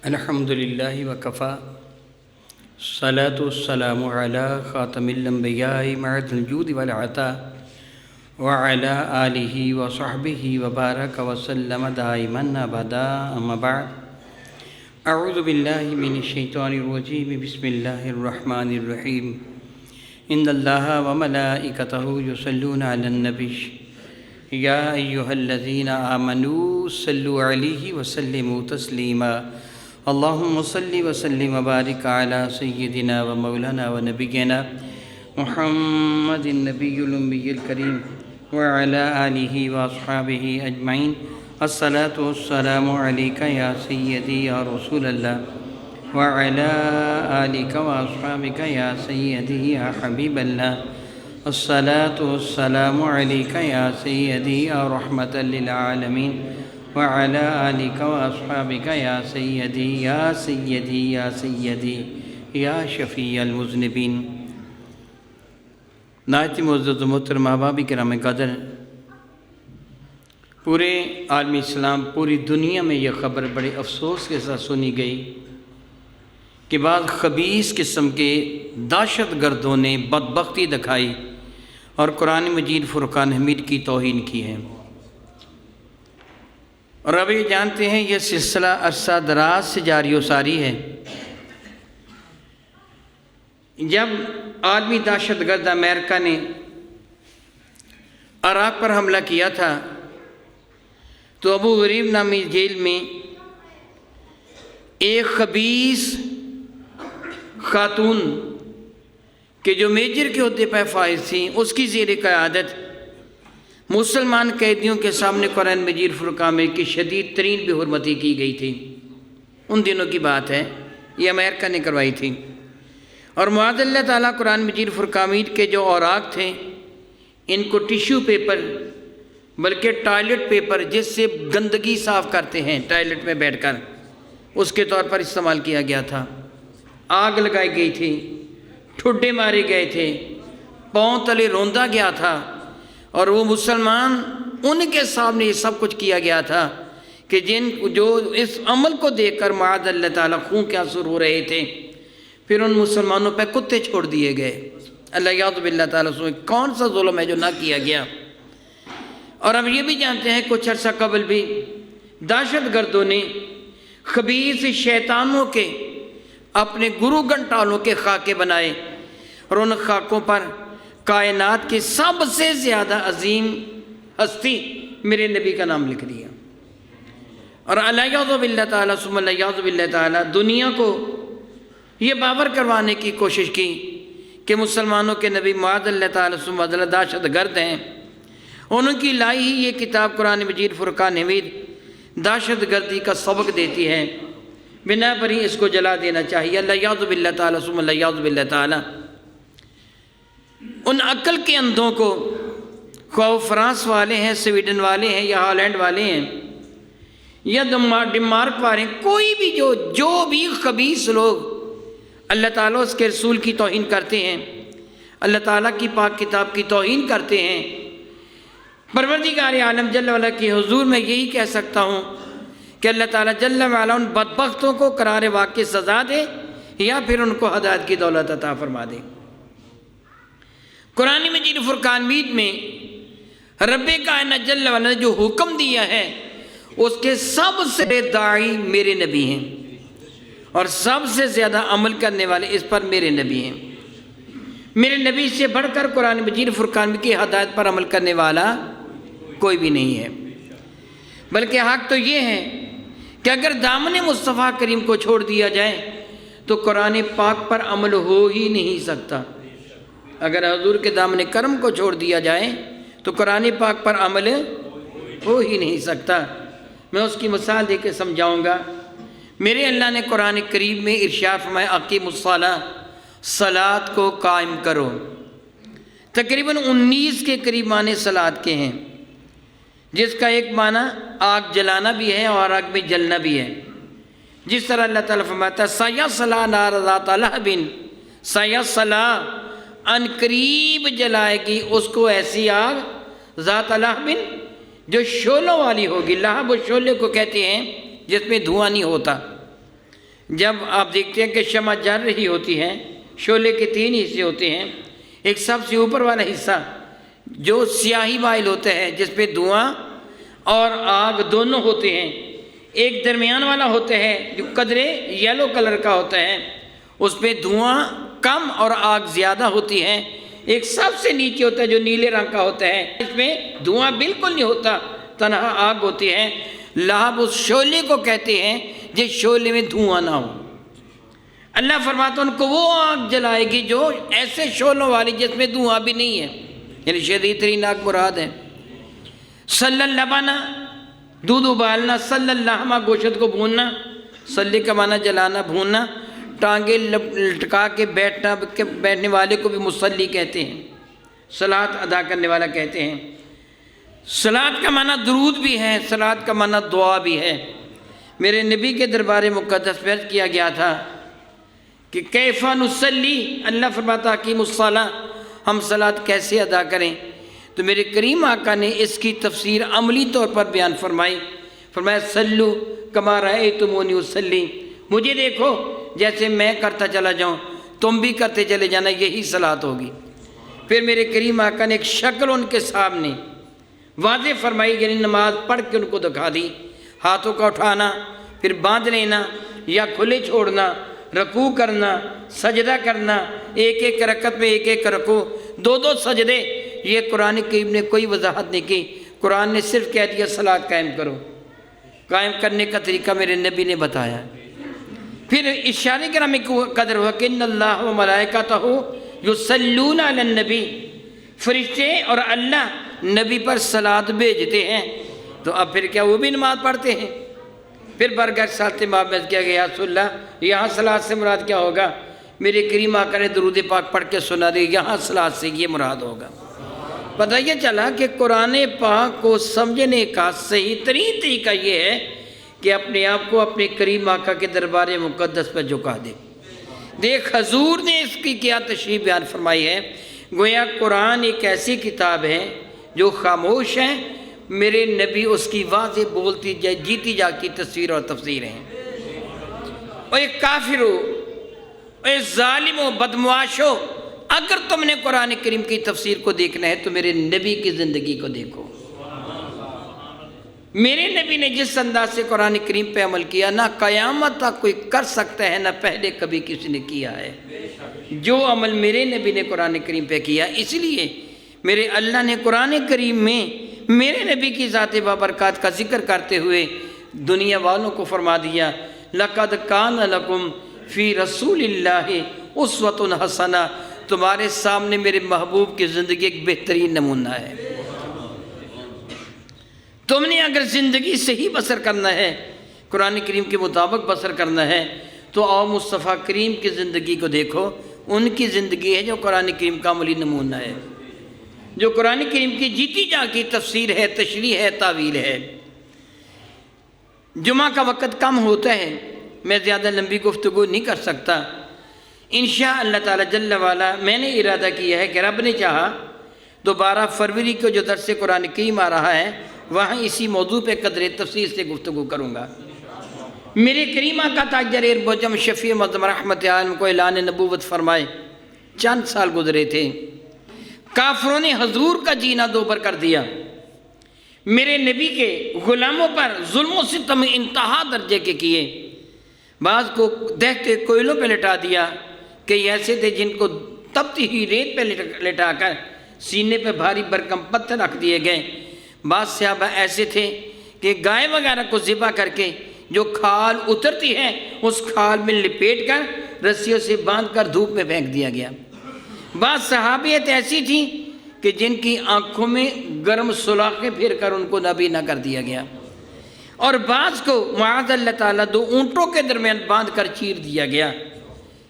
الحمد للہ وکفا الصلاۃ والسلام علی خاتم الانبیاء معد الجود والعطاء وعلی آلہ وصحبہ وبارک وسلم دائما ابدا اما بعد اعوذ باللہ من الشیطان الرجیم بسم اللہ الرحمن الرحیم ان اللہ وملائکتہ یصلون علی النبی یا ایہا الذین آمنوا صلوا علیہ وسلموا تسلیما اللہم صلی وسلم وبارک علی سیدنا و مولانا و نبینا محمد النبی الامی الکریم وعلی آلہ و اصحابہ اجمعین الصلاۃ والسلام علیک یا سیدی یا رسول اللہ وعلی آلک و اصحابک یا سیدی یا حبیب اللہ الصلاۃ والسلام علیک یا سیدی یا رحمۃ للعالمین وعلی آلک و اصحابک یا سیدی یا سیدی یا سیدی یا شفیع المذنبین۔ نہایت معزز و محترم احباب کرام قدر، پورے عالم اسلام پوری دنیا میں یہ خبر بڑے افسوس کے ساتھ سنی گئی کہ بعض خبیث قسم کے دہشت گردوں نے بدبختی دکھائی اور قرآن مجید فرقان حمید کی توہین کی ہے۔ اور اب یہ جانتے ہیں یہ سلسلہ عرصہ دراز سے جاری و ساری ہے۔ جب عالمی دہشت گرد امریکہ نے عراق پر حملہ کیا تھا تو ابو غریب نامی جیل میں ایک خبیث خاتون کہ جو میجر کے عہدے پہ فائز تھیں، اس کی زیر قیادت مسلمان قیدیوں کے سامنے قرآن مجید فرقان میں کی شدید ترین بے حرمتی کی گئی تھی۔ ان دنوں کی بات ہے، یہ امریکہ نے کروائی تھی۔ اور معاذ اللہ تعالیٰ قرآن مجید فرقان کے جو اوراق تھے، ان کو ٹیشو پیپر بلکہ ٹوائلٹ پیپر جس سے گندگی صاف کرتے ہیں ٹوائلٹ میں بیٹھ کر، اس کے طور پر استعمال کیا گیا تھا۔ آگ لگائی گئی تھی، ٹھڈے مارے گئے تھے، پاؤں تلے روندا گیا تھا، اور وہ مسلمان ان کے سامنے یہ سب کچھ کیا گیا تھا کہ جو اس عمل کو دیکھ کر معاذ اللہ تعالیٰ خون کے آنسو رو رہے تھے۔ پھر ان مسلمانوں پہ کتے چھوڑ دیے گئے۔ اللہ یعوذ باللہ تعالیٰ سے کون سا ظلم ہے جو نہ کیا گیا۔ اور اب یہ بھی جانتے ہیں کچھ عرصہ قبل بھی دہشت گردوں نے خبیث شیطانوں کے اپنے گرو گھنٹالوں کے خاکے بنائے اور ان خاکوں پر کائنات کی سب سے زیادہ عظیم ہستی میرے نبی کا نام لکھ دیا۔ اور الیاذ باللہ تعالیٰ ثم الیاذ باللہ تعالیٰ دنیا کو یہ باور کروانے کی کوشش کی کہ مسلمانوں کے نبی معاذ اللہ تعالیٰ ثم اللہ دہشت گرد ہیں۔ ان کی لائی ہی یہ کتاب قرآن مجید فرقان حمید دہشت گردی کا سبق دیتی ہے، بنا پر ہی اس کو جلا دینا چاہیے۔ الیاذ باللہ تعالیٰ ثم الیاذ باللہ تعالیٰ ان عقل کے اندھوں کو، خواہ فرانس والے ہیں، سویڈن والے ہیں یا ہالینڈ والے ہیں یا ڈنمارک والے ہیں، کوئی بھی جو بھی خبیث لوگ اللہ تعالیٰ اس کے رسول کی توہین کرتے ہیں، اللہ تعالیٰ کی پاک کتاب کی توہین کرتے ہیں، پروردگار عالم جل وعلا کے حضور میں یہی کہہ سکتا ہوں کہ اللہ تعالیٰ جل وعلا ان بدبختوں کو قرار واقع سزا دے یا پھر ان کو ہدایت کی دولت عطا فرما دے۔ قرآن مجید فرقان حمید میں رب کائنات جل وعلا نے جو حکم دیا ہے اس کے سب سے داعی میرے نبی ہیں، اور سب سے زیادہ عمل کرنے والے اس پر میرے نبی ہیں۔ میرے نبی سے بڑھ کر قرآن مجید فرقان حمید کی ہدایت پر عمل کرنے والا کوئی بھی نہیں ہے۔ بلکہ حق تو یہ ہے کہ اگر دامن مصطفیٰ کریم کو چھوڑ دیا جائے تو قرآن پاک پر عمل ہو ہی نہیں سکتا۔ اگر حضور کے دامن کرم کو چھوڑ دیا جائے تو قرآن پاک پر عمل ہو ہی نہیں سکتا۔ میں اس کی مثال دے کے سمجھاؤں گا۔ میرے اللہ نے قرآن کریم میں ارشاد فرمایا اقیموا الصلاۃ، صلاۃ کو قائم کرو۔ تقریباً 19 کے قریب معنی صلاۃ کے ہیں، جس کا ایک معنی آگ جلانا بھی ہے اور آگ میں جلنا بھی ہے۔ جس طرح اللہ تعالیٰ فرماتا ہے سیصلیٰ نارا ذات لہب، سیصلیٰ ان قریب جلائے گی اس کو ایسی آگ ذات لہب جو شعلوں والی ہوگی۔ لہب و شعلے کو کہتے ہیں جس میں دھواں نہیں ہوتا۔ جب آپ دیکھتے ہیں کہ شمع جل رہی ہوتی ہے، شعلے کے 3 حصے ہوتے ہیں، ایک سب سے اوپر والا حصہ جو سیاہی مائل ہوتا ہے جس پہ دھواں اور آگ دونوں ہوتے ہیں، ایک درمیان والا ہوتا ہے جو قدرے یلو کلر کا ہوتا ہے، اس پہ دھواں کم اور آگ زیادہ ہوتی ہے، ایک سب سے نیچے ہوتا ہے جو نیلے رنگ کا ہوتا ہے، اس میں دھواں بالکل نہیں ہوتا، تنہا آگ ہوتی ہے۔ لہب اس شعلے کو کہتے ہیں جس شعلے میں دھواں نہ ہو۔ اللہ فرماتا ہے ان کو وہ آگ جلائے گی جو ایسے شعلوں والی جس میں دھواں بھی نہیں ہے، یعنی شدید ترین آگ مراد ہے۔ صلی اللبنا، دودھ ابالنا، صلی اللحمہ، گوشت کو بھوننا، صلی کا معنی جلانا، بھوننا، ٹانگیں لٹکا کے بیٹھنے والے کو بھی مصلی کہتے ہیں، صلاۃ ادا کرنے والا کہتے ہیں۔ صلاۃ کا معنی درود بھی ہے، صلاۃ کا معنی دعا بھی ہے۔ میرے نبی کے دربار مقدس میں عرض کیا گیا تھا کہ کیف نصلی، اللہ فرماتا حکیم الصلاۃ، ہم صلاۃ کیسے ادا کریں؟ تو میرے کریم آقا نے اس کی تفسیر عملی طور پر بیان فرمائی، فرمایا صلو کما رأیتمونی اصلی، مجھے دیکھو جیسے میں کرتا چلا جاؤں تم بھی کرتے چلے جانا، یہی صلاۃ ہوگی۔ پھر میرے کریم آقا نے ایک شکل ان کے سامنے واضح فرمائی، یعنی نماز پڑھ کے ان کو دکھا دی، ہاتھوں کا اٹھانا، پھر باندھ لینا یا کھلے چھوڑنا، رکوع کرنا، سجدہ کرنا، ایک ایک رکعت میں ایک ایک رکوع، 2 سجدے۔ یہ قرآن کریم نے کوئی وضاحت نہیں کی، قرآن نے صرف کہہ دیا صلاۃ قائم کرو، قائم کرنے کا طریقہ میرے نبی نے بتایا۔ پھر اشارے کرام قدر ہوا کہ ان اللہ و ملائکتہ یصلون علی النبی، فرشتے اور اللہ نبی پر صلاۃ بھیجتے ہیں، تو اب پھر کیا وہ بھی نماز پڑھتے ہیں؟ پھر برگر سالت معاملت کیا گیا رسول اللہ یہاں صلاۃ سے مراد کیا ہوگا؟ میرے کریم آقا نے درود پاک پڑھ کے سنا دی، یہاں صلاۃ سے یہ مراد ہوگا۔ پتہ یہ چلا کہ قرآن پاک کو سمجھنے کا صحیح ترین طریقہ یہ ہے کہ اپنے آپ کو اپنے کریم آقا کے دربار مقدس پر جھکا دے۔ دیکھ حضور نے اس کی کیا تشریح بیان فرمائی ہے، گویا قرآن ایک ایسی کتاب ہے جو خاموش ہے، میرے نبی اس کی واضح بولتی جیتی جاتی تصویر اور تفسیر ہیں۔ اور ایک کافر ہو، ایک ظالم ہو، بدمعاش ہو، اگر تم نے قرآن کریم کی تفسیر کو دیکھنا ہے تو میرے نبی کی زندگی کو دیکھو۔ میرے نبی نے جس انداز سے قرآن کریم پہ عمل کیا، نہ قیامت تک کوئی کر سکتا ہے، نہ پہلے کبھی کسی نے کیا ہے۔ جو عمل میرے نبی نے قرآن کریم پہ کیا، اس لیے میرے اللہ نے قرآن کریم میں میرے نبی کی ذات بابرکات کا ذکر کرتے ہوئے دنیا والوں کو فرما دیا لَقَدْ كَانَ لَكُمْ فِي رَسُولِ اللَّهِ أُسْوَةٌ حَسَنَةٌ، تمہارے سامنے میرے محبوب کی زندگی ایک بہترین نمونہ ہے۔ تم نے اگر زندگی صحیح بسر کرنا ہے، قرآن کریم کے مطابق بسر کرنا ہے، تو آؤ مصطفیٰ کریم کی زندگی کو دیکھو۔ ان کی زندگی ہے جو قرآن کریم کا عملی نمونہ ہے، جو قرآن کریم کی جیتی جاتی تفسیر ہے، تشریح ہے، تعویل ہے۔ جمعہ کا وقت کم ہوتا ہے، میں زیادہ لمبی گفتگو نہیں کر سکتا۔ انشاءاللہ تعالی جل وعلا میں نے ارادہ کیا ہے کہ رب نے چاہا تو 12 فروری کو جو درس قرآن کریم آ رہا ہے وہاں اسی موضوع پہ قدر تفصیل سے گفتگو کروں گا۔ میرے کریم آقا تاجر بوجم شفیع معظم رحمت عالم کو اعلان نبوت فرمائے چند سال گزرے تھے، کافروں نے حضور کا جینا دوبر کر دیا، میرے نبی کے غلاموں پر ظلم و ستم انتہا درجے کے کیے، بعض کو دہتے کوئلوں پہ لٹا دیا، کئی ایسے تھے جن کو تپتی ہوئی ریت پہ لٹا کر سینے پہ بھاری برکم پتھر رکھ دیے گئے، بعض صحابہ ایسے تھے کہ گائے وغیرہ کو ذبح کر کے جو کھال اترتی ہے اس کھال میں لپیٹ کر رسیوں سے باندھ کر دھوپ میں پھینک دیا گیا، بعض صحابیت ایسی تھیں کہ جن کی آنکھوں میں گرم سلاخیں پھیر کر ان کو نبی نہ کر دیا گیا، اور بعض کو معاذ اللہ تعالیٰ 2 اونٹوں کے درمیان باندھ کر چیر دیا گیا۔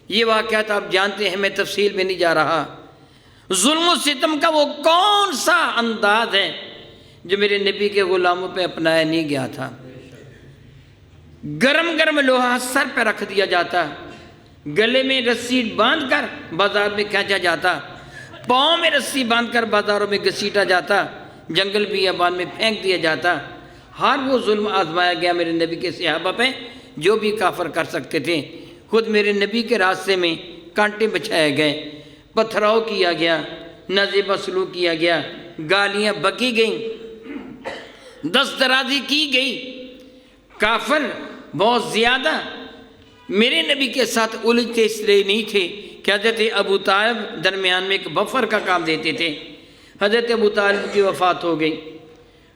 یہ واقعات آپ جانتے ہیں، میں تفصیل میں نہیں جا رہا۔ ظلم و ستم کا وہ کون سا انداز ہے جو میرے نبی کے غلاموں پہ اپنایا نہیں گیا تھا؟ گرم گرم لوہا سر پہ رکھ دیا جاتا، گلے میں رسی باندھ کر بازار میں کھینچا جاتا، پاؤں میں رسی باندھ کر بازاروں میں گھسیٹا جاتا، جنگل بیابان میں پھینک دیا جاتا۔ ہر وہ ظلم آزمایا گیا میرے نبی کے صحابہ پہ جو بھی کافر کر سکتے تھے۔ خود میرے نبی کے راستے میں کانٹے بچھائے گئے، پتھراؤ کیا گیا، نازیبہ سلوک کیا گیا، گالیاں بکی گئیں، دست درازی کی گئی۔ کافر بہت زیادہ میرے نبی کے ساتھ الجھتے اس لیے نہیں تھے کہ حضرت ابو طالب درمیان میں ایک بفر کا کام دیتے تھے۔ حضرت ابو طالب کی وفات ہو گئی۔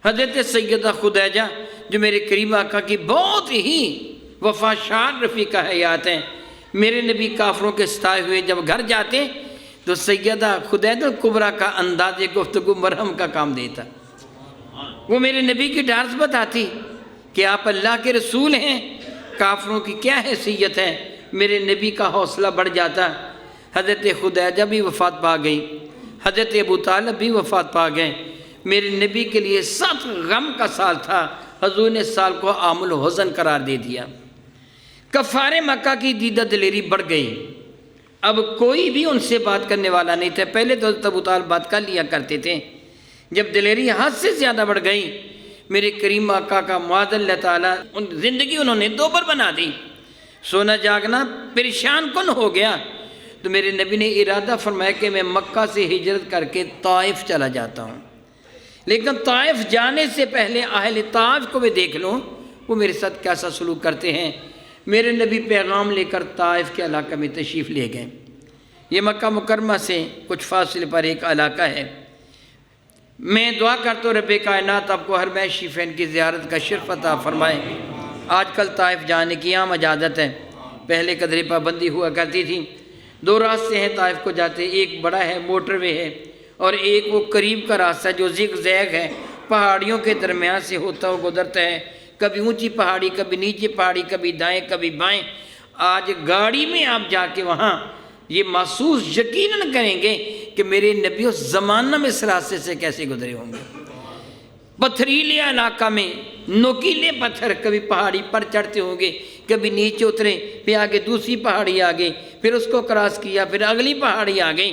حضرت سیدہ خدیجہ جو میرے قریب آقا کی بہت ہی وفاشار رفیقہ حیات ہیں، میرے نبی کافروں کے ستائے ہوئے جب گھر جاتے تو سیدہ خدیجہ کبریٰ کا انداز گفتگو مرہم کا کام دیتا۔ وہ میرے نبی کی ڈارس بتاتی کہ آپ اللہ کے رسول ہیں، کافروں کی کیا حیثیت ہے۔ میرے نبی کا حوصلہ بڑھ جاتا۔ حضرت خدیجہ بھی وفات پا گئی، حضرت ابو طالب بھی وفات پا گئے۔ میرے نبی کے لیے سخت غم کا سال تھا۔ حضور نے سال کو عام الحزن قرار دے دیا۔ کفار مکہ کی دیدہ دلیری بڑھ گئی، اب کوئی بھی ان سے بات کرنے والا نہیں تھا۔ پہلے تو حضرت ابو طالب بات کر لیا کرتے تھے، جب دلیری حد سے زیادہ بڑھ گئی، میرے کریم آقا کا معاذ اللہ تعالیٰ زندگی انہوں نے دوبر بنا دی، سونا جاگنا پریشان کن ہو گیا۔ تو میرے نبی نے ارادہ فرمایا کہ میں مکہ سے ہجرت کر کے طائف چلا جاتا ہوں، لیکن طائف جانے سے پہلے اہل طائف کو میں دیکھ لوں وہ میرے ساتھ کیسا سلوک کرتے ہیں۔ میرے نبی پیغام لے کر طائف کے علاقہ میں تشریف لے گئے۔ یہ مکہ مکرمہ سے کچھ فاصلے پر ایک علاقہ ہے۔ میں دعا کرتا ہوں رب کائنات آپ کو ہر میشی فین کی زیارت کا شرف عطا فرمائے۔ آج کل طائف جانے کی عام اجازت ہے، پہلے قدرے پابندی ہوا کرتی تھی۔ دو راستے ہیں طائف کو جاتے، ایک بڑا ہے موٹر وے ہے، اور ایک وہ قریب کا راستہ جو زگ زیگ ہے، پہاڑیوں کے درمیان سے ہوتا ہوا گزرتا ہے، کبھی اونچی پہاڑی، کبھی نیچے پہاڑی، کبھی دائیں کبھی بائیں۔ آج گاڑی میں آپ جا کے وہاں یہ محسوس یقیناً کریں گے کہ میرے نبی اس زمانہ میں اس راستے سے کیسے گزرے ہوں گے۔ پتھریلے علاقہ میں نوکیلے پتھر، کبھی پہاڑی پر چڑھتے ہوں گے، کبھی نیچے اترے، پھر آگے دوسری پہاڑی آ گئی، پھر اس کو کراس کیا، پھر اگلی پہاڑی آ گئی۔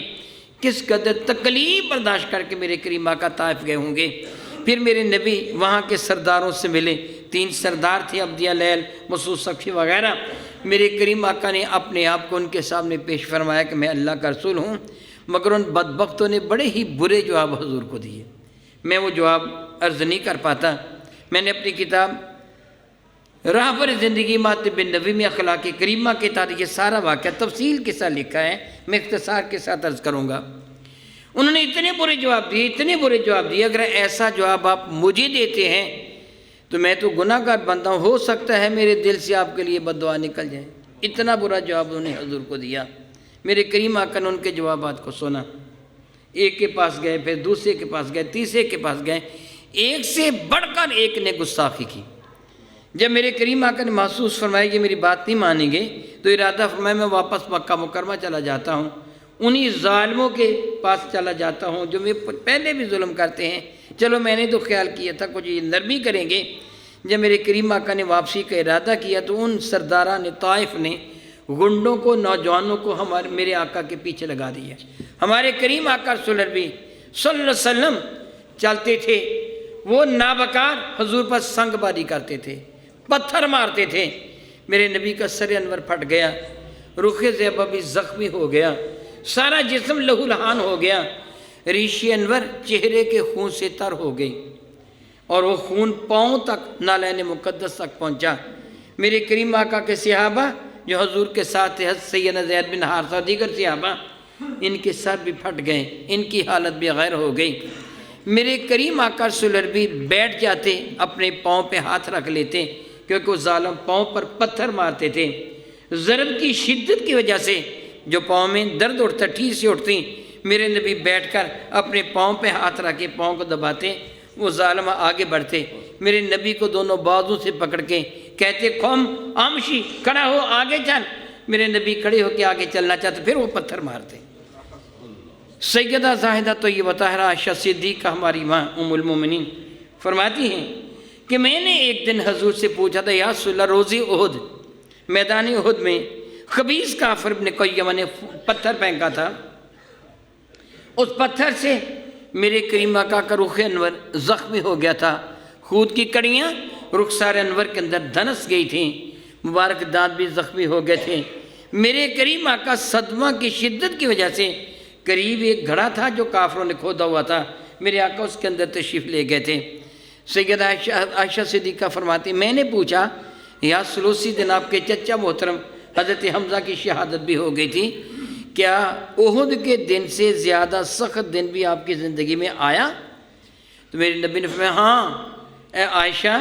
کس قدر تکلیف برداشت کر کے میرے کریم آقا طائف گئے ہوں گے۔ پھر میرے نبی وہاں کے سرداروں سے ملے، 3 سردار تھے، عبدیہ لیل، مسعود ثقفی وغیرہ۔ میرے کریم آقا نے اپنے آپ کو ان کے سامنے پیش فرمایا کہ میں اللہ کا رسول ہوں، مگر ان بدبختوں نے بڑے ہی برے جواب حضور کو دیے۔ میں وہ جواب عرض نہیں کر پاتا۔ میں نے اپنی کتاب راہبر زندگی ماتب نبی میں اخلاق کریمہ کے تحت یہ سارا واقعہ تفصیل کے ساتھ لکھا ہے، میں اختصار کے ساتھ عرض کروں گا۔ انہوں نے اتنے برے جواب دیے، اتنے برے جواب دیے، اگر ایسا جواب آپ مجھے دیتے ہیں تو میں تو گناہ گار بندہ ہوں، ہو سکتا ہے میرے دل سے آپ کے لیے بد دعا نکل جائے۔ اتنا برا جواب انہوں نے حضور کو دیا۔ میرے کریم آقا نے ان کے جوابات کو سنا، ایک کے پاس گئے، پھر دوسرے کے پاس گئے، تیسرے کے پاس گئے، ایک سے بڑھ کر ایک نے گستاخی کی۔ جب میرے کریم آقا نے محسوس فرمایا کہ میری بات نہیں مانیں گے تو ارادہ فرمایا میں واپس مکہ مکرمہ چلا جاتا ہوں، انہی ظالموں کے پاس چلا جاتا ہوں جو میں پہلے بھی ظلم کرتے ہیں۔ چلو میں نے تو خیال کیا تھا کچھ یہ نرمی کریں گے۔ جب میرے کریم آقا نے واپسی کا ارادہ کیا تو ان سرداران طائف نے گنڈوں کو، نوجوانوں کو میرے آقا کے پیچھے لگا دیا۔ ہمارے کریم آقا رسول اللہ صلی اللہ علیہ وسلم چلتے تھے، وہ نابکار حضور پر سنگ باری کرتے تھے، پتھر مارتے تھے۔ میرے نبی کا سر انور پھٹ گیا، رخ زیبہ بھی زخمی ہو گیا، سارا جسم لہو لہان ہو گیا، ریش انور چہرے کے خون سے تر ہو گئی، اور وہ خون پاؤں تک نالین مقدس تک پہنچا۔ میرے کریم آقا کے صحابہ جو حضور کے ساتھ تھے، حضرت سیدنا زید بن حارثہ اور دیگر صحابہ، ان کے سر بھی پھٹ گئے، ان کی حالت بھی غیر ہو گئی۔ میرے کریم آقا رسول اللہ بھی بیٹھ جاتے، اپنے پاؤں پہ ہاتھ رکھ لیتے، کیونکہ وہ ظالم پاؤں پر پتھر مارتے تھے۔ ضرب کی شدت کی وجہ سے جو پاؤں میں درد اٹھتا، ٹھیس سے اٹھتی، میرے نبی بیٹھ کر اپنے پاؤں پہ ہاتھ رکھ کے پاؤں کو دباتے، وہ ظالم آگے بڑھتے، میرے نبی کو دونوں بازو سے پکڑ کے کہتے قوم آمشی، کھڑا ہو آگے چل۔ میرے نبی کھڑے ہو کے آگے چلنا چاہتے، پھر وہ پتھر مارتے۔ سیدہ زاہدہ طیبہ طاہرہ عائشہ صدیقہ ہماری ماں ام المومنین فرماتی ہیں کہ میں نے ایک دن حضور سے پوچھا تھا یا رسول اللہ، روز احد، میدان احد میں خبیث کافر ابن قیمہ نے پتھر پھینکا تھا، اس پتھر سے میرے کریم آقا کا رخ انور زخمی ہو گیا تھا، خود کی کڑیاں رخسار انور کے اندر دھنس گئی تھیں، مبارک دانت بھی زخمی ہو گئے تھے۔ میرے کریم آقا صدمہ کی شدت کی وجہ سے قریب ایک گھڑا تھا جو کافروں نے کھودا ہوا تھا، میرے آقا اس کے اندر تشریف لے گئے تھے۔ سیدہ عائشہ صدیقہ فرماتی میں نے پوچھا یا سلوسی دن آپ کے چچا محترم حضرت حمزہ کی شہادت بھی ہو گئی تھی، کیا احد کے دن سے زیادہ سخت دن بھی آپ کی زندگی میں آیا؟ تو میرے نبی نے فرمایا ہاں اے عائشہ،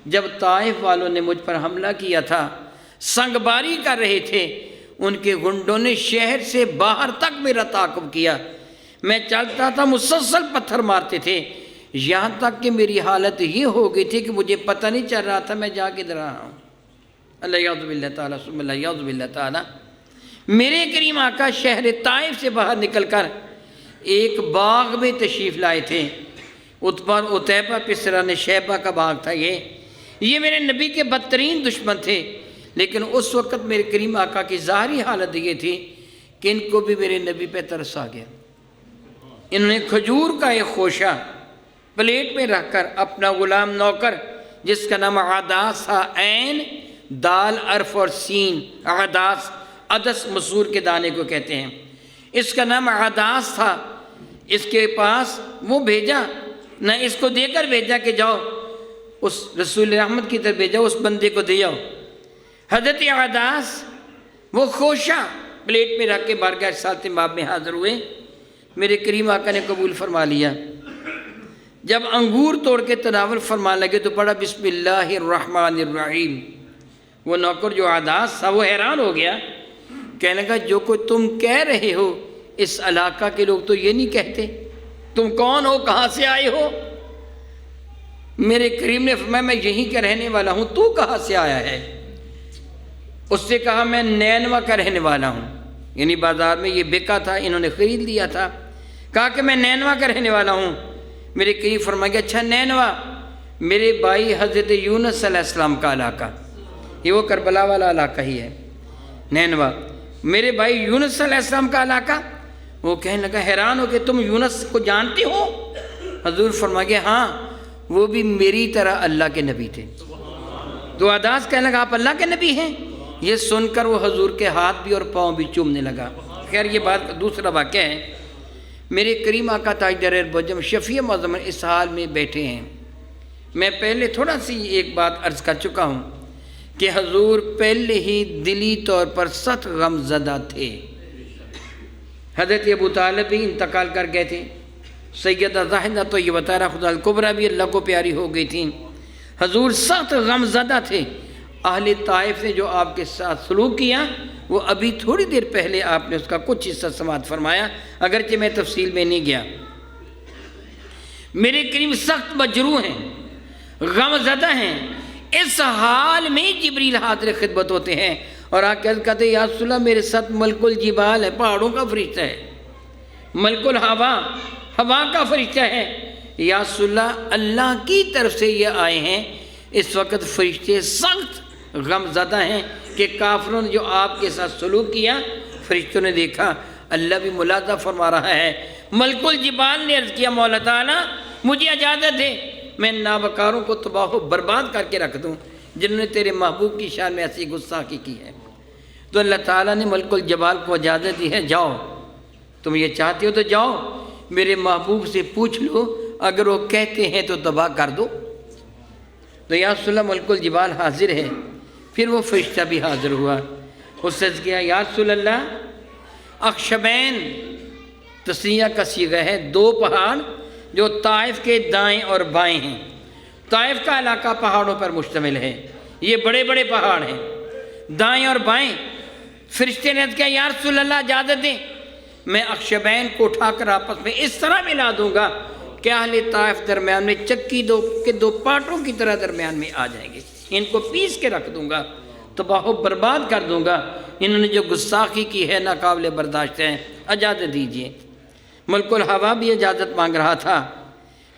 جب طائف والوں نے مجھ پر حملہ کیا تھا، سنگباری کر رہے تھے، ان کے گنڈوں نے شہر سے باہر تک میرا تعاقب کیا، میں چلتا تھا مسلسل پتھر مارتے تھے، یہاں تک کہ میری حالت یہ ہو گئی تھی کہ مجھے پتہ نہیں چل رہا تھا میں جا کدھر رہا ہوں۔ اللہ یعوذ باللہ تعالیٰ ثم اللہ یعوذ باللہ تعالیٰ۔ میرے کریم آقا شہر طائف سے باہر نکل کر ایک باغ میں تشریف لائے تھے، عتیبہ پسرا شیبہ کا باغ تھا۔ یہ میرے نبی کے بدترین دشمن تھے، لیکن اس وقت میرے کریم آقا کی ظاہری حالت یہ تھی کہ ان کو بھی میرے نبی پہ ترس آ گیا۔ انہوں نے کھجور کا ایک خوشہ پلیٹ میں رکھ کر اپنا غلام نوکر جس کا نام عداس تھا، عین دال عرف اور سین، عداس عدس مسور کے دانے کو کہتے ہیں، اس کا نام عداس تھا، اس کے پاس وہ بھیجا، نہ اس کو دے کر بھیجا کہ جاؤ اس رسول رحمت کی طرف بھیجا، اس بندے کو دے آؤ۔ حضرت عداس وہ خوشہ پلیٹ میں رکھ کے بارگاہ رسالت مآب میں حاضر ہوئے، میرے کریم آقا نے قبول فرما لیا۔ جب انگور توڑ کے تناول فرمان لگے تو پڑھا بسم اللہ الرحمن الرحیم۔ وہ نوکر جو عداس تھا وہ حیران ہو گیا، کہنے لگا جو کوئی تم کہہ رہے ہو اس علاقہ کے لوگ تو یہ نہیں کہتے، تم کون ہو، کہاں سے آئے ہو؟ میرے کریم نے فرمایا میں یہیں کا رہنے والا ہوں، تو کہاں سے آیا ہے؟ اس سے کہا میں نینوا کا رہنے والا ہوں، یعنی بازار میں یہ بکا تھا، انہوں نے خرید لیا تھا، کہا کہ میں نینوا کا رہنے والا ہوں۔ میرے کریم فرمایا کہ اچھا نینوا میرے بھائی حضرت یونس علیہ السلام کا علاقہ، یہ وہ کربلا والا علاقہ ہی ہے نینوا، میرے بھائی یونس علیہ السلام کا علاقہ۔ وہ کہنے لگا حیران ہو کہ تم یونس کو جانتے ہو؟ حضور فرمایا کہ ہاں وہ بھی میری طرح اللہ کے نبی تھے۔ تو عداس کہنے لگا آپ اللہ کے نبی ہیں؟ یہ سن کر وہ حضور کے ہاتھ بھی اور پاؤں بھی چومنے لگا۔ خیر یہ بات دوسرا واقعہ ہے۔ میرے کریم آقا تاجدار بجم شفیع معظم اس حال میں بیٹھے ہیں۔ میں پہلے تھوڑا سی ایک بات عرض کر چکا ہوں کہ حضور پہلے ہی دلی طور پر سخت غم زدہ تھے۔ حضرت ابو طالب بھی انتقال کر گئے تھے، سیدہ زاہدہ تو یہ بتا رہا خدا الکبریٰ بھی اللہ کو پیاری ہو گئی تھیں۔ حضور سخت غم زدہ تھے۔ اہل طائف نے جو آپ کے ساتھ سلوک کیا وہ ابھی تھوڑی دیر پہلے آپ نے اس کا کچھ حصہ سماعت فرمایا، اگرچہ میں تفصیل میں نہیں گیا۔ میرے کریم سخت مجروح ہیں، غم زدہ ہیں۔ اس حال میں جبریل حاضر خدمت ہوتے ہیں اور آکر کہتے ہیں یا رسول اللہ میرے ساتھ ملک الجبال ہے، پہاڑوں کا فرشتہ ہے، ملک الہوا، ہوا کا فرشتہ ہے۔ یا رسول اللہ اللہ کی طرف سے یہ آئے ہیں۔ اس وقت فرشتے سخت غم زدہ ہیں کہ کافروں نے جو آپ کے ساتھ سلوک کیا، فرشتوں نے دیکھا، اللہ بھی ملاحظہ فرما رہا ہے۔ ملک الجبال نے عرض کیا مولا تعالیٰ مجھے اجازت دے میں نابکاروں کو تباہ و برباد کر کے رکھ دوں جنہوں نے تیرے محبوب کی شان میں ایسی گستاخی کی ہے۔ تو اللہ تعالیٰ نے ملک الجبال کو اجازت دی ہے جاؤ، تم یہ چاہتے ہو تو جاؤ، میرے محبوب سے پوچھ لو، اگر وہ کہتے ہیں تو تباہ کر دو۔ تو یا رسول اللہ ملک الجبال حاضر ہے۔ پھر وہ فرشتہ بھی حاضر ہوا، اس سے کیا یا رسول اللہ اخشبین تسنیہ کا صیغہ ہے، دو پہاڑ جو طائف کے دائیں اور بائیں ہیں۔ طائف کا علاقہ پہاڑوں پر مشتمل ہے، یہ بڑے بڑے پہاڑ ہیں، دائیں اور بائیں۔ فرشتے نے کہا یا رسول اللہ اجازت دیں میں اخشبین کو اٹھا کر آپس میں اس طرح ملا دوں گا کہ اہل طائف درمیان میں چکی کے دو پاٹوں کی طرح درمیان میں آ جائیں گے، ان کو پیس کے رکھ دوں گا، تباہ و برباد کر دوں گا، انہوں نے جو گستاخی کی ہے ناقابل برداشت ہے، اجازت دیجیے۔ ملک الہوا بھی اجازت مانگ رہا تھا۔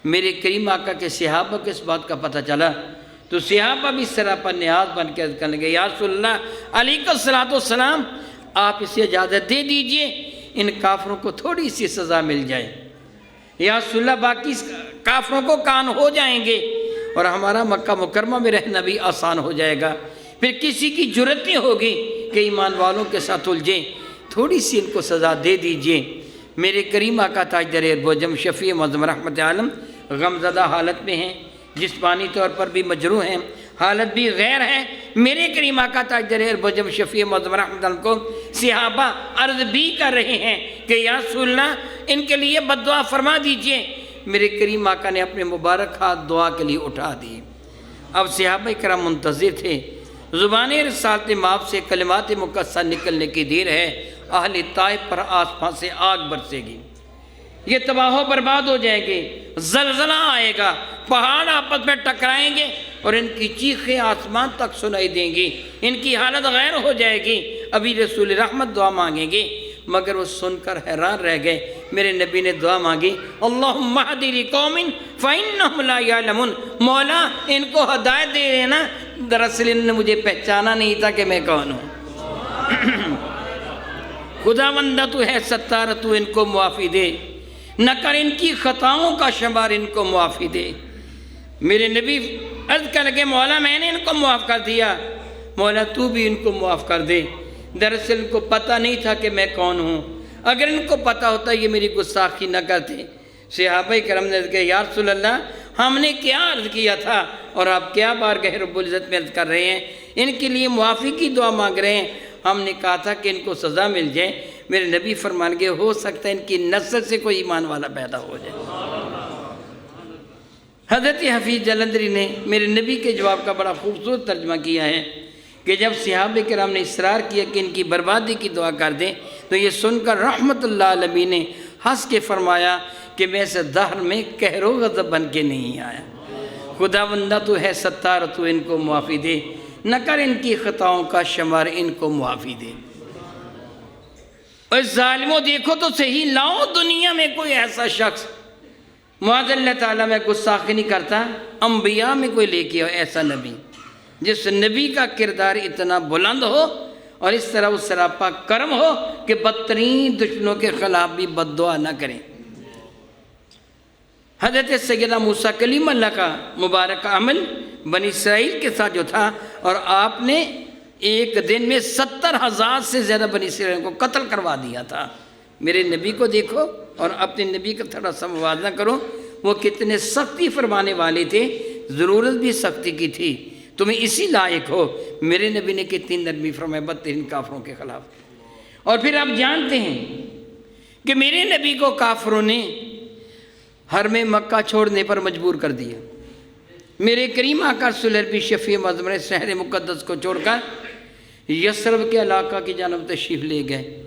میرے کریم آقا کے صحابہ کو اس بات کا پتہ چلا تو صحابہ بھی سراپا نیاز بن کے کرنے لگے یا رسول اللہ علیہ الصلوۃ والسلام آپ اسے اجازت دے دیجئے، ان کافروں کو تھوڑی سی سزا مل جائے، یا رسول اللہ باقی کافروں کو کان ہو جائیں گے اور ہمارا مکہ مکرمہ میں رہنا بھی آسان ہو جائے گا۔ پھر کسی کی جرت نہیں ہوگی کہ ایمان والوں کے ساتھ الجھیں، تھوڑی سی ان کو سزا دے دیجئے۔ میرے کریم آقا تاجدار اربوجم شفیع معظم رحمت عالم غمزدہ حالت میں ہیں، جسمانی طور پر بھی مجروح ہیں، حالت بھی غیر ہے۔ میرے کریم آقا تاجدار اربوجم شفیع معظم رحمت عالم کو صحابہ عرض بھی کر رہے ہیں کہ یا رسول اللہ ان کے لیے بد دعا فرما دیجئے۔ میرے کریم آقا نے اپنے مبارک ہاتھ دعا کے لیے اٹھا دیے۔ اب صحابہ کرام منتظر تھے، زبان رسالت مآب سے کلمات مقدسہ نکلنے کی دیر ہے، اہل طائف پر آسمان سے آگ برسے گی، یہ تباہ و برباد ہو جائیں گے، زلزلہ آئے گا، پہاڑ آپس میں ٹکرائیں گے اور ان کی چیخیں آسمان تک سنائی دیں گی، ان کی حالت غیر ہو جائے گی۔ ابھی رسول رحمت دعا مانگیں گے، مگر وہ سن کر حیران رہ گئے۔ میرے نبی نے دعا مانگی، اللہم اہدی لقوم فإنہم لا یعلمون، مولا ان کو ہدایت دے دینا، دراصل انہوں نے مجھے پہچانا نہیں تھا کہ میں کون ہوں۔ خداوندہ تو ہے ستار، تو ان کو معافی دے، نہ کر ان کی خطاؤں کا شمار، ان کو معافی دے۔ میرے نبی عرض کر لگے، مولا میں نے ان کو معاف کر دیا، مولا تو بھی ان کو معاف کر دے۔ دراصل ان کو پتہ نہیں تھا کہ میں کون ہوں، اگر ان کو پتہ ہوتا یہ میری گستاخی نہ کرتے۔ صحابہ کرام نے کہا، یا رسول اللہ ہم نے کیا عرض کیا تھا اور آپ کیا بارگاہ رب العزت میں عرض کر رہے ہیں، ان کے لیے معافی کی دعا مانگ رہے ہیں، ہم نے کہا تھا کہ ان کو سزا مل جائے۔ میرے نبی فرمان گئے، ہو سکتا ہے ان کی نسل سے کوئی ایمان والا پیدا ہو جائے۔ حضرت حفیظ جلندری نے میرے نبی کے جواب کا بڑا خوبصورت ترجمہ کیا ہے کہ جب صحابہ کرام نے اصرار کیا کہ ان کی بربادی کی دعا کر دیں، تو یہ سن کر رحمت اللہ علیہ نے ہنس کے فرمایا کہ میں سے دہر میں قہر و غضب بن کے نہیں آیا، خداوندہ تو ہے ستار، تو ان کو معافی دے، نہ کر ان کی خطاؤں کا شمار، ان کو معافی دے۔ اور ظالموں دیکھو تو صحیح، لاؤ دنیا میں کوئی ایسا شخص معاذ اللہ تعالیٰ میں گستاخی نہیں کرتا، انبیاء میں کوئی لے کے ایسا نبی جس نبی کا کردار اتنا بلند ہو اور اس طرح وہ سراپا کرم ہو کہ بدترین دشمنوں کے خلاف بھی بد دعا نہ کریں۔ حضرت سیدنا موسیٰ کلیم اللہ کا مبارک عمل بنی اسرائیل کے ساتھ جو تھا، اور آپ نے ایک دن میں 70,000 سے زیادہ بنی اسرائیل کو قتل کروا دیا تھا۔ میرے نبی کو دیکھو اور اپنے نبی کا تھوڑا سا موازنہ کرو، وہ کتنے سختی فرمانے والے تھے، ضرورت بھی سختی کی تھی، تمہیں اسی لائق ہو۔ میرے نبی نے کتنی نرمی فرمائی بدترین کافروں کے خلاف۔ اور پھر آپ جانتے ہیں کہ میرے نبی کو کافروں نے حرم مکہ چھوڑنے پر مجبور کر دیا۔ میرے کریم آقا صلی اللہ علیہ وسلم شفیع معظم نے شہر مقدس کو چھوڑ کر یثرب کے علاقہ کی جانب تشریف لے گئے،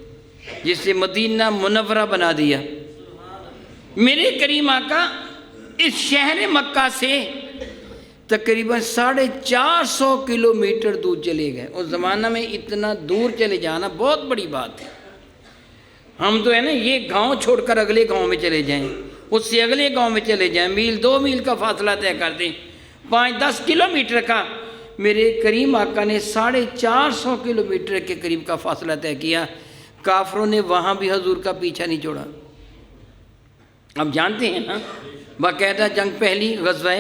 جسے مدینہ منورہ بنا دیا۔ میرے کریم آقا اس شہر مکہ سے تقریباً 450 کلومیٹر دور چلے گئے۔ اس زمانہ میں اتنا دور چلے جانا بہت بڑی بات ہے۔ ہم تو ہے نا یہ گاؤں چھوڑ کر اگلے گاؤں میں چلے جائیں، اس سے اگلے گاؤں میں چلے جائیں، میل 2 میل کا فاصلہ طے کر دیں، 5-10 کلومیٹر کا۔ میرے کریم آقا نے 450 کلومیٹر کے قریب کا فاصلہ طے کیا۔ کافروں نے وہاں بھی حضور کا پیچھا نہیں چھوڑا۔ اب جانتے ہیں نا، باقاعدہ جنگ پہلی غزوہ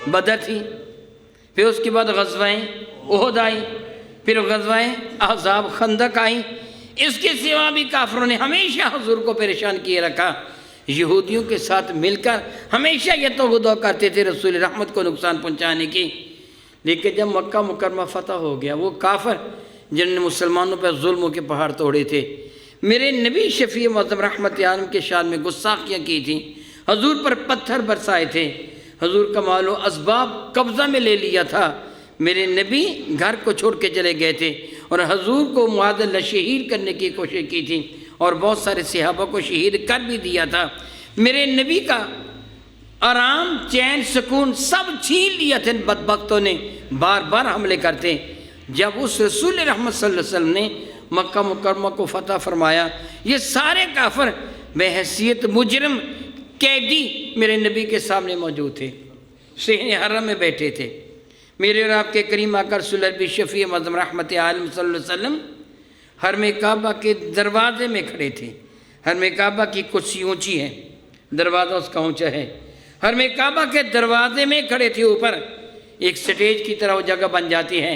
بدر تھی، پھر اس کے بعد غزوہ احد آئی، پھر غزوہ احزاب خندق آئی۔ اس کے سوا بھی کافروں نے ہمیشہ حضور کو پریشان کیے رکھا۔ یہودیوں کے ساتھ مل کر ہمیشہ یہ توغدہ کرتے تھے رسول رحمت کو نقصان پہنچانے کی۔ لیکن جب مکہ مکرمہ فتح ہو گیا، وہ کافر جنہوں نے مسلمانوں پر ظلموں کے پہاڑ توڑے تھے، میرے نبی شفیع معظم رحمت عالم کے شان میں گستاخیاں کی تھیں، حضور پر پتھر برسائے تھے، حضور کا مال و اسباب قبضہ میں لے لیا تھا۔ میرے نبی گھر کو چھوڑ کے چلے گئے تھے اور حضور کو معاذ اللہ شہید کرنے کی کوشش کی تھی، اور بہت سارے صحابہ کو شہید کر بھی دیا تھا۔ میرے نبی کا آرام، چین، سکون سب چھین لیا تھے بدبختوں نے، بار بار حملے کرتے۔ جب اس رسول رحمت صلی اللہ علیہ وسلم نے مکہ مکرمہ کو فتح فرمایا، یہ سارے کافر بحیثیت مجرم قیدی میرے نبی کے سامنے موجود تھے، صحن حرم میں بیٹھے تھے۔ میرے اور آپ کے کریم آقا رسول اللہ شفیع معظم رحمت عالم صلی اللہ علیہ وسلم حرم کعبہ کے دروازے میں کھڑے تھے۔ حرم کعبہ کی کرسی اونچی ہے، دروازہ اس کا اونچا ہے۔ حرم کعبہ کے دروازے میں کھڑے تھے، اوپر ایک سٹیج کی طرح وہ جگہ بن جاتی ہے۔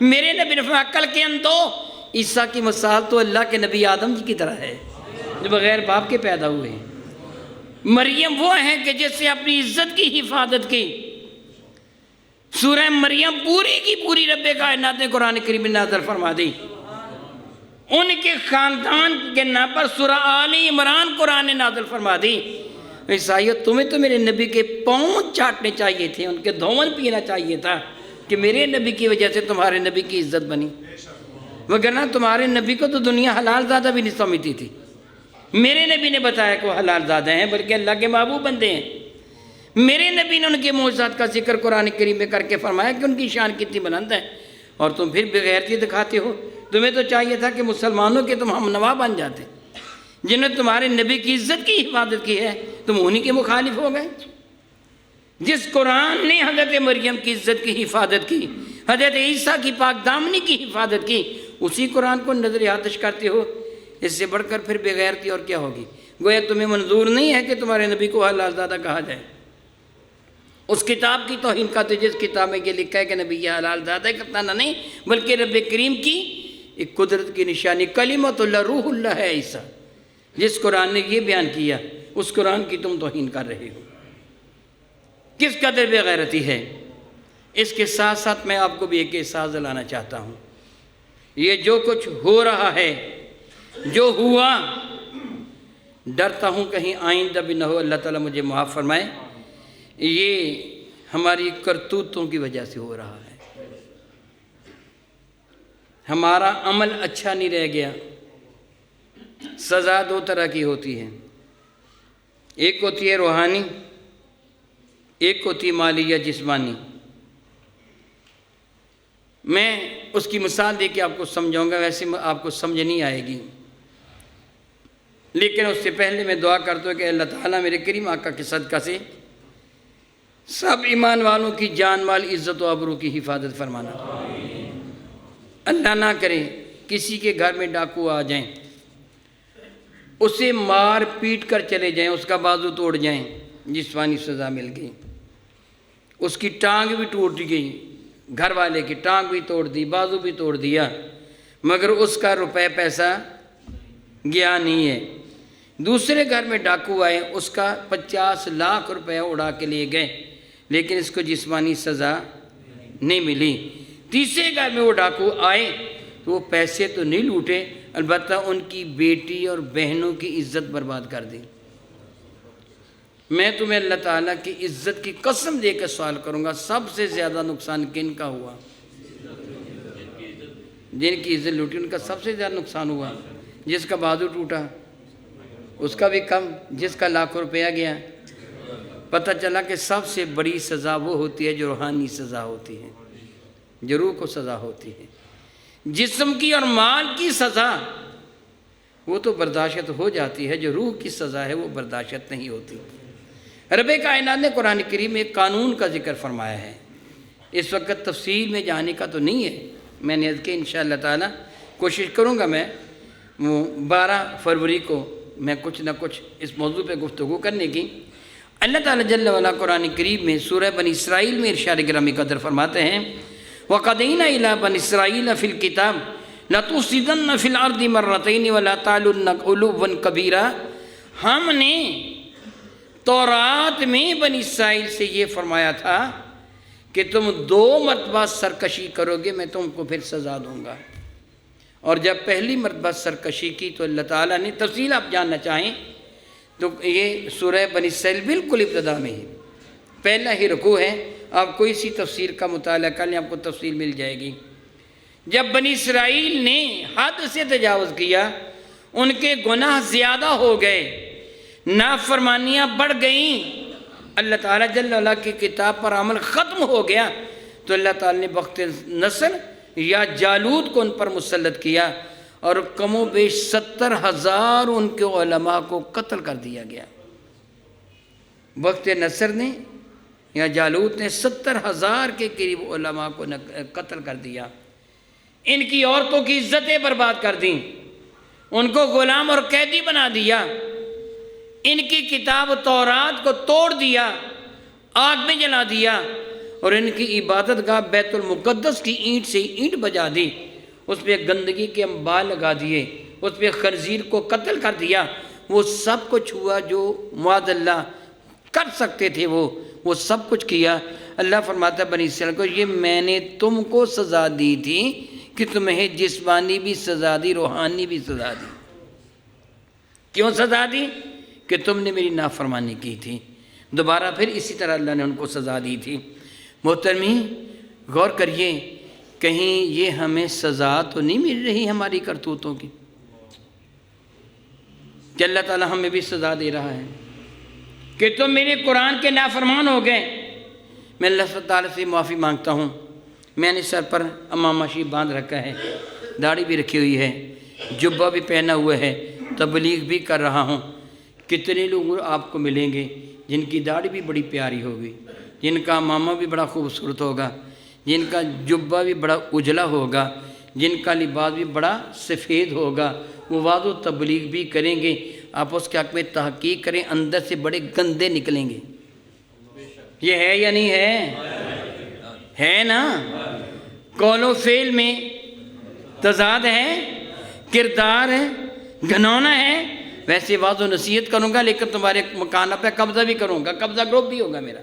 میرے نبی نے فرمایا عقل کے اندو عیسیٰ کی مثال تو اللہ کے نبی آدم جی کی طرح ہے جو بغیر باپ کے پیدا ہوئے ہیں۔ مریم وہ ہیں کہ جس سے اپنی عزت کی حفاظت کی۔ سورہ مریم پوری کی پوری رب کائنات نے قرآن کریم میں نازل فرما دی۔ ان کے خاندان کے نام پر سورہ آل عمران قرآن نے نازل فرما دی۔ عیسائیت تمہیں تو میرے نبی کے پاؤں چاٹنے چاہیے تھے، ان کے دھون پینا چاہیے تھا کہ میرے نبی کی وجہ سے تمہارے نبی کی عزت بنی، وگرنہ تمہارے نبی کو تو دنیا حلال زادہ بھی نہیں سمجھتی تھی۔ میرے نبی نے بتایا کہ وہ حلال زادہ ہیں بلکہ اللہ کے محبوب بندے ہیں۔ میرے نبی نے ان کے معجزات کا ذکر قرآن کریم میں کر کے فرمایا کہ ان کی شان کتنی بلند ہے، اور تم پھر بغیرتی دکھاتے ہو۔ تمہیں تو چاہیے تھا کہ مسلمانوں کے تم ہم نوا بن جاتے، جنہوں نے تمہارے نبی کی عزت کی حفاظت کی ہے تم انہی کے مخالف ہو گئے۔ جس قرآن نے حضرت مریم کی عزت کی حفاظت کی، حضرت عیسیٰ کی پاک دامنی کی حفاظت کی، اسی قرآن کو نظر آتش کرتے ہو۔ اس سے بڑھ کر پھر بغیرتی اور کیا ہوگی؟ گویا تمہیں منظور نہیں ہے کہ تمہارے نبی کو حلال زادہ کہا جائے۔ اس کتاب کی توہین کا تو جس کتاب میں یہ لکھا ہے کہ نبی یہ حلال زادہ کرتا نہ نہیں بلکہ رب کریم کی ایک قدرت کی نشانی کلمۃ اللہ روح اللہ ہے عیسیٰ، جس قرآن نے یہ بیان کیا اس قرآن کی تم توہین کر رہے ہو۔ کس قدر بے غیرتی ہے۔ اس کے ساتھ ساتھ میں آپ کو بھی ایک احساس دلانا چاہتا ہوں، یہ جو کچھ ہو رہا ہے، جو ہوا، ڈرتا ہوں کہیں آئندہ بھی نہ ہو، اللہ تعالیٰ مجھے معاف فرمائے، یہ ہماری کرتوتوں کی وجہ سے ہو رہا ہے۔ ہمارا عمل اچھا نہیں رہ گیا۔ سزا دو طرح کی ہوتی ہے، ایک ہوتی ہے روحانی، ایک ہوتی ہے مالی یا جسمانی۔ میں اس کی مثال دے کے آپ کو سمجھاؤں گا، ویسے آپ کو سمجھ نہیں آئے گی، لیکن اس سے پہلے میں دعا کرتا ہوں کہ اللہ تعالیٰ میرے کریم آقا کے صدقہ سے سب ایمان والوں کی جان مال عزت و آبرو کی حفاظت فرمانا۔ اللہ نہ کرے کسی کے گھر میں ڈاکو آ جائیں، اسے مار پیٹ کر چلے جائیں، اس کا بازو توڑ جائیں، جسمانی سزا مل گئی، اس کی ٹانگ بھی ٹوٹ گئی، گھر والے کی ٹانگ بھی توڑ دی، بازو بھی توڑ دیا، مگر اس کا روپے پیسہ گیا نہیں ہے۔ دوسرے گھر میں ڈاکو آئے، اس کا 50 لاکھ روپے اڑا کے لیے گئے، لیکن اس کو جسمانی سزا نہیں ملی۔ تیسرے گھر میں وہ ڈاکو آئے تو وہ پیسے تو نہیں لوٹے، البتہ ان کی بیٹی اور بہنوں کی عزت برباد کر دی۔ میں تمہیں اللہ تعالیٰ کی عزت کی قسم دے کر سوال کروں گا، سب سے زیادہ نقصان کن کا ہوا؟ جن کی عزت لوٹی ان کا سب سے زیادہ نقصان ہوا۔ جس کا بازو ٹوٹا اس کا بھی کم، جس کا لاکھوں روپیہ گیا۔ پتہ چلا کہ سب سے بڑی سزا وہ ہوتی ہے جو روحانی سزا ہوتی ہے، جو روح کو سزا ہوتی ہے۔ جسم کی اور مال کی سزا وہ تو برداشت ہو جاتی ہے، جو روح کی سزا ہے وہ برداشت نہیں ہوتی۔ رب کائنات نے قرآن کریم میں ایک قانون کا ذکر فرمایا ہے، اس وقت تفصیل میں جانے کا تو نہیں ہے، میں نے کہ انشاءاللہ تعالی کوشش کروں گا میں 12 فروری کو میں کچھ نہ کچھ اس موضوع پہ گفتگو کرنے کی۔ اللہ تعالیٰ جل وعلا قرآن کریم میں سورہ بنی اسرائیل میں ارشاد گرامی قدر فرماتے ہیں وَقَدَيْنَا إِلَىٰ بَنِي إِسْرَائِيلَ فِي الْكِتَابِ لَتُفْسِدَنَّ فِي الْأَرْضِ مَرَّتَيْنِ وَلَا تَعْلُنَّ عُلُوًّا كَبِيرًا۔ ہم نے تورات میں بنی اسرائیل سے یہ فرمایا تھا کہ تم 2 مرتبہ سرکشی کرو گے، میں تم کو پھر سزا دوں گا۔ اور جب پہلی مرتبہ سرکشی کی تو اللہ تعالیٰ نے، تفصیل آپ جاننا چاہیں تو یہ سورہ بنی اسرائیل بالکل ابتدا میں ہی پہلا ہی رکوع ہے، آپ کوئی سی تفسیر کا مطالعہ کر لیں آپ کو تفصیل مل جائے گی۔ جب بنی اسرائیل نے حد سے تجاوز کیا، ان کے گناہ زیادہ ہو گئے، نافرمانیاں بڑھ گئیں، اللہ تعالیٰ جل وعلا کی کتاب پر عمل ختم ہو گیا، تو اللہ تعالیٰ نے بخت نصر یا جالوت کو ان پر مسلط کیا، اور کم و بیش 70,000 ان کے علماء کو قتل کر دیا گیا۔ بخت نصر نے یا جالوت نے 70,000 کے قریب علماء کو قتل کر دیا، ان کی عورتوں کی عزتیں برباد کر دیں، ان کو غلام اور قیدی بنا دیا، ان کی کتاب تورات کو توڑ دیا، آگ میں جلا دیا، اور ان کی عبادت گاہ بیت المقدس کی اینٹ سے اینٹ بجا دی، اس پہ گندگی کے انبار لگا دیے، اس پہ خنزیر کو قتل کر دیا، وہ سب کچھ ہوا جو معاذ اللہ کر سکتے تھے، وہ سب کچھ کیا۔ اللہ فرماتا ہے بنی اسرائیل کو، یہ میں نے تم کو سزا دی تھی کہ تمہیں جسمانی بھی سزا دی، روحانی بھی سزا دی۔ کیوں سزا دی؟ کہ تم نے میری نافرمانی کی تھی۔ دوبارہ پھر اسی طرح اللہ نے ان کو سزا دی تھی۔ محترمی غور کریے، کہیں یہ ہمیں سزا تو نہیں مل رہی ہماری کرتوتوں کی، کہ اللہ تعالیٰ ہمیں بھی سزا دے رہا ہے کہ تم میرے قرآن کے نافرمان ہو گئے۔ میں اللہ تعالیٰ سے معافی مانگتا ہوں، میں نے سر پر امامہ شریف باندھ رکھا ہے، داڑھی بھی رکھی ہوئی ہے، جبہ بھی پہنا ہوا ہے، تبلیغ بھی کر رہا ہوں۔ کتنے لوگ آپ کو ملیں گے جن کی داڑھی بھی بڑی پیاری ہوگی، جن کا امامہ بھی بڑا خوبصورت ہوگا، جن کا جبہ بھی بڑا اجلا ہوگا، جن کا لباس بھی بڑا سفید ہوگا، وہ وعظ و تبلیغ بھی کریں گے، آپ اس کے حق میں تحقیق کریں، اندر سے بڑے گندے نکلیں گے۔ یہ ہے یا نہیں ہے نا؟ قول و فعل میں تضاد ہے، کردار ہے، گھنونا ہے۔ ویسے وعظ و نصیحت کروں گا لیکن تمہارے مکانہ پہ قبضہ بھی کروں گا، قبضہ گروپ بھی ہوگا میرا،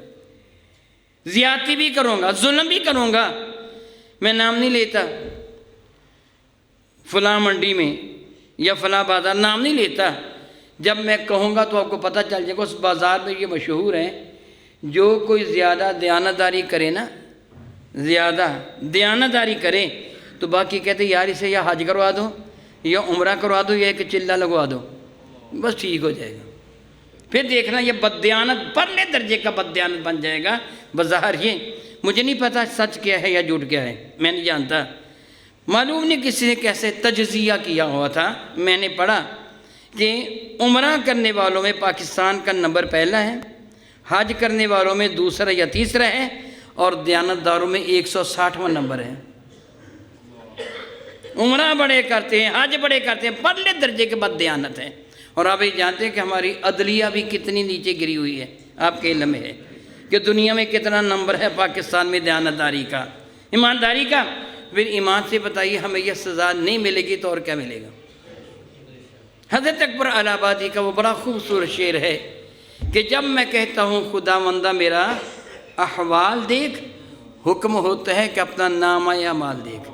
زیادتی بھی کروں گا، ظلم بھی کروں گا۔ میں نام نہیں لیتا فلاں منڈی میں یا فلاں بازار، نام نہیں لیتا۔ جب میں کہوں گا تو آپ کو پتہ چل جائے گا اس بازار میں یہ مشہور ہے، جو کوئی زیادہ دیانتداری کرے نا، زیادہ دیانتداری کرے تو باقی کہتے یار اسے یا حج کروا دو یا عمرہ کروا دو یا ایک چلہ لگوا دو، بس ٹھیک ہو جائے گا۔ پھر دیکھنا یہ بددیانت پرلے درجے کا بددیانت بن جائے گا بظاہر۔ یہ مجھے نہیں پتا سچ کیا ہے یا جھوٹ کیا ہے، میں نہیں جانتا، معلوم نہیں کسی نے کیسے تجزیہ کیا ہوا تھا۔ میں نے پڑھا کہ عمرہ کرنے والوں میں پاکستان کا نمبر پہلا ہے، حج کرنے والوں میں دوسرا یا تیسرا ہے، اور دیانتداروں میں 160واں نمبر ہے۔ عمرہ بڑے کرتے ہیں، حج بڑے کرتے ہیں، پرلے درجے کے بد دیانت ہیں۔ اور آپ یہ جانتے ہیں کہ ہماری عدلیہ بھی کتنی نیچے گری ہوئی ہے، آپ کے علم میں ہے کہ دنیا میں کتنا نمبر ہے پاکستان میں دیانتداری کا، ایمانداری کا۔ پھر ایمان سے بتائیے ہمیں یہ سزا نہیں ملے گی تو اور کیا ملے گا؟ حضرت اکبر الہ آبادی کا وہ بڑا خوبصورت شعر ہے کہ جب میں کہتا ہوں خداوندہ میرا احوال دیکھ، حکم ہوتا ہے کہ اپنا نامہ اعمال دیکھ،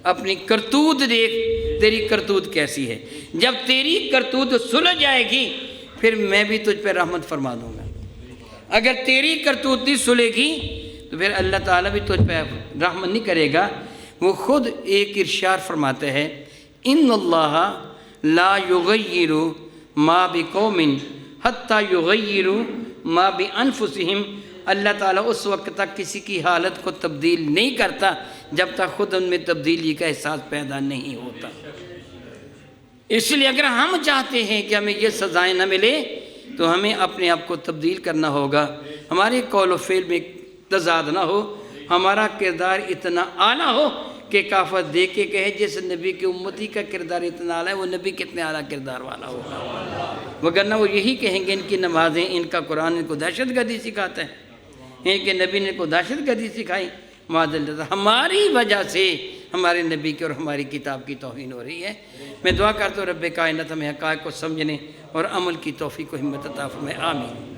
اپنی کرتوت دیکھ، تیری کرتوت کیسی ہے۔ جب تیری کرتوت سلجھ جائے گی پھر میں بھی تجھ پہ رحمت فرما دوں گا۔ اگر تیری کرتوت نہیں سلے گی تو پھر اللہ تعالیٰ بھی تجھ پہ رحمت نہیں کرے گا۔ وہ خود ایک ارشاد فرماتے ہیں، ان اللہ لا یغیر ما بقوم حتی یغیروا ما بانفسہم۔ اللہ تعالیٰ اس وقت تک کسی کی حالت کو تبدیل نہیں کرتا جب تک خود ان میں تبدیلی کا احساس پیدا نہیں ہوتا۔ اس لیے اگر ہم چاہتے ہیں کہ ہمیں یہ سزائیں نہ ملے تو ہمیں اپنے آپ کو تبدیل کرنا ہوگا، ہمارے قول و فعل میں تضاد نہ ہو، ہمارا کردار اتنا اعلیٰ ہو کہ کافر دیکھ کے کہے جس نبی کی امتی کا کردار اتنا اعلیٰ ہے وہ نبی کتنے اعلیٰ کردار والا ہوگا۔ وگرنہ وہ یہی کہیں گے ان کی نمازیں، ان کا قرآن ان کو دہشت گردی سکھاتا ہے، ان کے نبی نے ان کو دہشت گردی سکھائی۔ معاذ اللہ، ہماری وجہ سے ہمارے نبی کی اور ہماری کتاب کی توہین ہو رہی ہے۔ میں دعا کرتا ہوں رب کائنات ہمیں حقائق کو سمجھنے اور عمل کی توفیق و ہمت عطا فرمائے، آمین۔